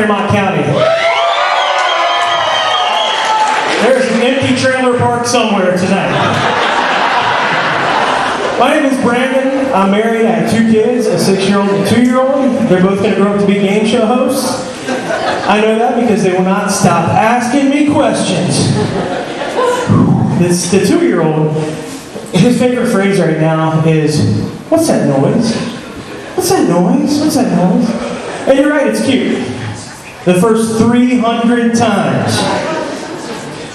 Claremont County. There's an empty trailer park somewhere tonight. My name is Brandon. I'm married. I have 2 kids, a 6-year-old and a 2-year-old. They're both going to grow up to be game show hosts. I know that because they will not stop asking me questions. The 2-year-old, his favorite phrase right now is, "What's that noise? What's that noise? What's that noise?" And you're right, it's cute. The first 300 times.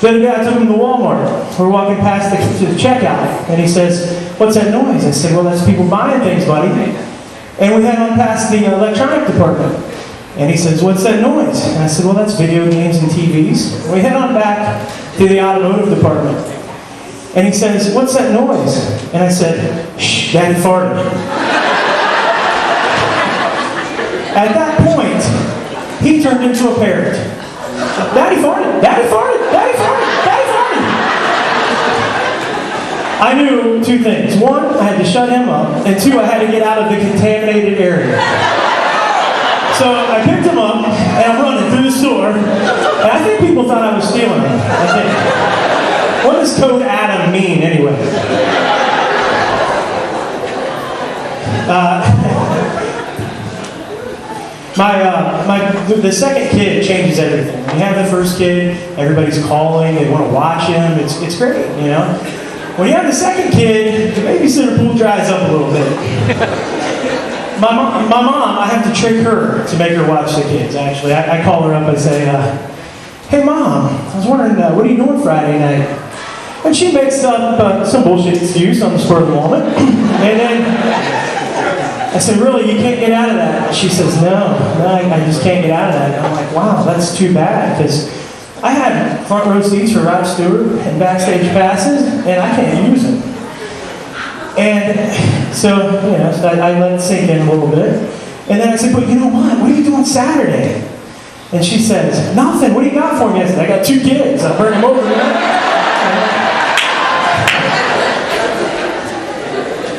The other day I took him to Walmart. We're walking past the checkout, and he says, "What's that noise?" I said, "Well, that's people buying things, buddy." And we head on past the electronic department. And he says, "What's that noise?" And I said, "Well, that's video games and TVs." And we head on back to the automotive department. And he says, "What's that noise?" And I said, "Shh, Daddy farted." At that point, he turned into a parrot. "Daddy farted, Daddy farted, Daddy farted, Daddy farted." I knew 2 things. 1, I had to shut him up, and 2, I had to get out of the contaminated area. So I picked him up, and I'm running through the store, and I think people thought I was stealing him, I think. What does code Adam mean, anyway? The second kid changes everything. When you have the first kid, everybody's calling, they want to watch him, it's great, you know? When you have the second kid, the babysitter pool dries up a little bit. My mom, I have to trick her to make her watch the kids, actually. I call her up and say, "Hey Mom, I was wondering, what are you doing Friday night?" And she makes up some bullshit excuse on the spur of the moment. And then I said, "Really, you can't get out of that?" She says, no, I just can't get out of that. And I'm like, wow, that's too bad, because I had front row seats for Rod Stewart and backstage passes, and I can't use them. And so, you know, I let it sink in a little bit. And then I said, "But you know what? What are you doing Saturday?" And she says, "Nothing. What do you got for me?" I said, "I got 2 kids. I'll bring them over, man."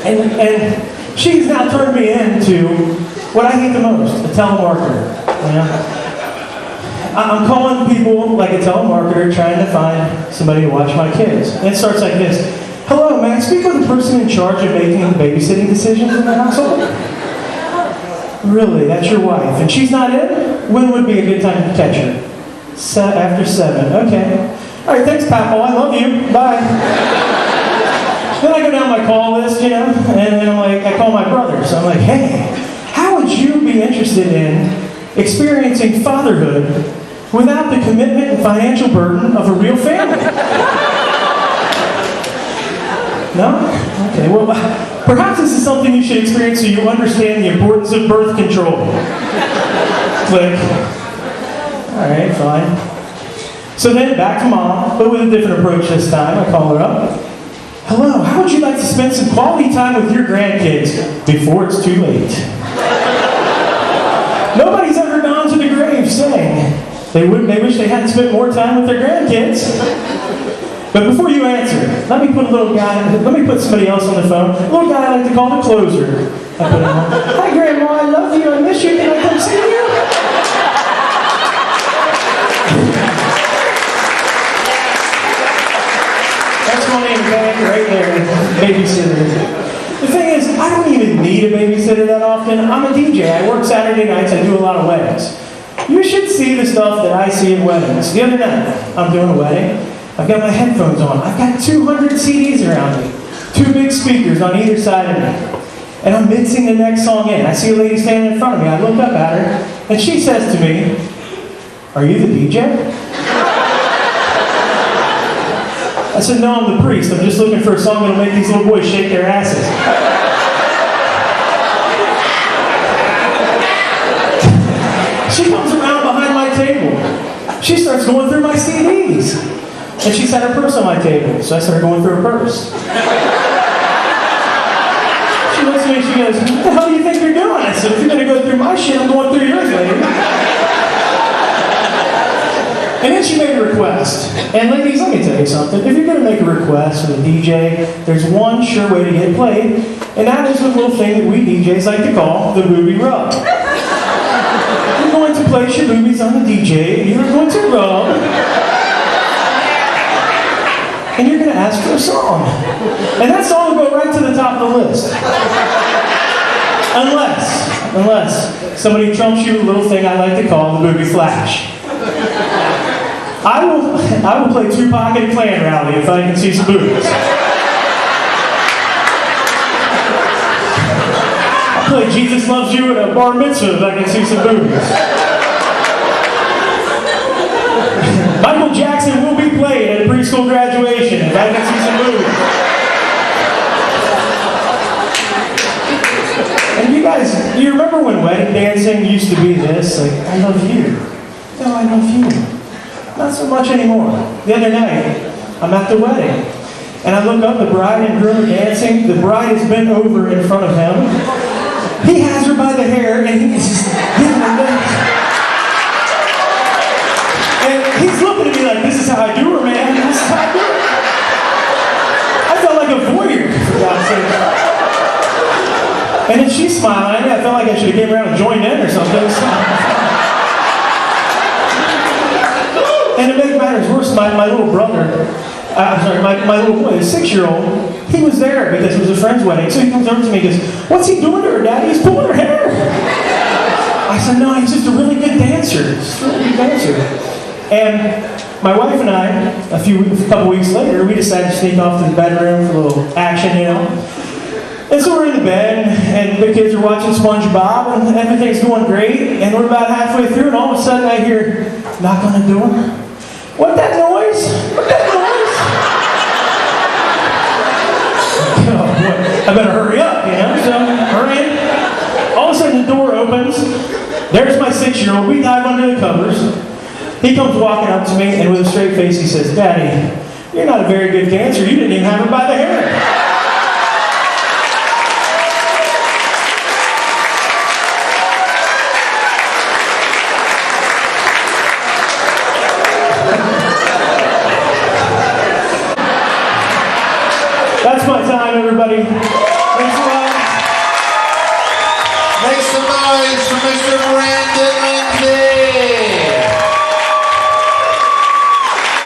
And she's now turned me into what I hate the most, a telemarketer. You know? I'm calling people like a telemarketer trying to find somebody to watch my kids. And it starts like this. "Hello, may I speak with the person in charge of making the babysitting decisions in the household?" "Really, that's your wife, and she's not in? When would be a good time to catch her?" After 7. "Okay. All right, thanks, Papaw. I love you. Bye." Then I go down my call list, you know, and then I call my brother. So I'm like, "Hey, how would you be interested in experiencing fatherhood without the commitment and financial burden of a real family?" No? Okay, well, perhaps this is something you should experience so you understand the importance of birth control. Click. Alright, fine. So then, back to Mom, but with a different approach this time. I call her up. "Hello, how would you like to spend some quality time with your grandkids before it's too late?" Nobody's ever gone to the grave saying they wish they hadn't spent more time with their grandkids. But before you answer, let me put somebody else on the phone. A little guy I like to call the closer. I put him on. "Hi, Grandma, I love you. I miss you. Can I come see you?" That's my name back right there, babysitter. The thing is, I don't even need a babysitter that often. I'm a DJ. I work Saturday nights. I do a lot of weddings. You should see the stuff that I see at weddings. The other night, I'm doing a wedding. I've got my headphones on. I've got 200 CDs around me. 2 big speakers on either side of me. And I'm mixing the next song in. I see a lady standing in front of me. I look up at her, and she says to me, "Are you the DJ?" I said, "No, I'm the priest. I'm just looking for a song that'll make these little boys shake their asses." She comes around behind my table. She starts going through my CDs. And she set her purse on my table, so I started going through her purse. She looks at me and she goes, "What the hell do you think you're doing?" I said, "If you're going to go through my shit, I'm going through yours, lady." And then she made a request. And ladies, let me tell you something. If you're going to make a request for the DJ, there's one sure way to get it played, and that is the little thing that we DJs like to call the booby rub. We're going to place your boobies on the DJ, you're going to rub, and you're going to ask for a song. And that song will go right to the top of the list. Unless somebody trumps you a little thing I like to call the booby flash. I will play Tupac at a Klan rally if I can see some boobies. I'll play Jesus Loves You at a bar mitzvah if I can see some boobies. Michael Jackson will be played at a preschool graduation if I can see some boobies. And you guys, do you remember when wedding dancing used to be this? Like, I love you. No, I love you. Not so much anymore. The other night, I'm at the wedding, and I look up, the bride and groom are dancing. The bride is bent over in front of him. He has her by the hair, and he's just giving her this. And he's looking at me like, this is how I do her, man. This is how I do her. I felt like a voyeur, for God's sake. And then she's smiling at me. I felt like I should have came around and joined in or something. And to make matters worse, my little brother, my little boy, the 6-year-old, he was there because it was a friend's wedding. So he comes over to me and goes, what's he doing to her, Daddy? He's pulling her hair. I said, no, he's just a really good dancer. He's a really good dancer. And my wife and I, a couple weeks later, we decided to sneak off to the bedroom for a little action, you know. And so we're in the bed, and the kids are watching SpongeBob, and everything's going great. And we're about halfway through, and all of a sudden I hear, knock on the door. What that noise? What that noise? Oh, boy. I better hurry up, you know? So, hurrying. All of a sudden the door opens. There's my 6-year-old. We dive under the covers. He comes walking up to me, and with a straight face he says, Daddy, you're not a very good dancer. You didn't even have her by the hair. That's my time, everybody. Thanks a lot. Make some noise for Mr. Brandon.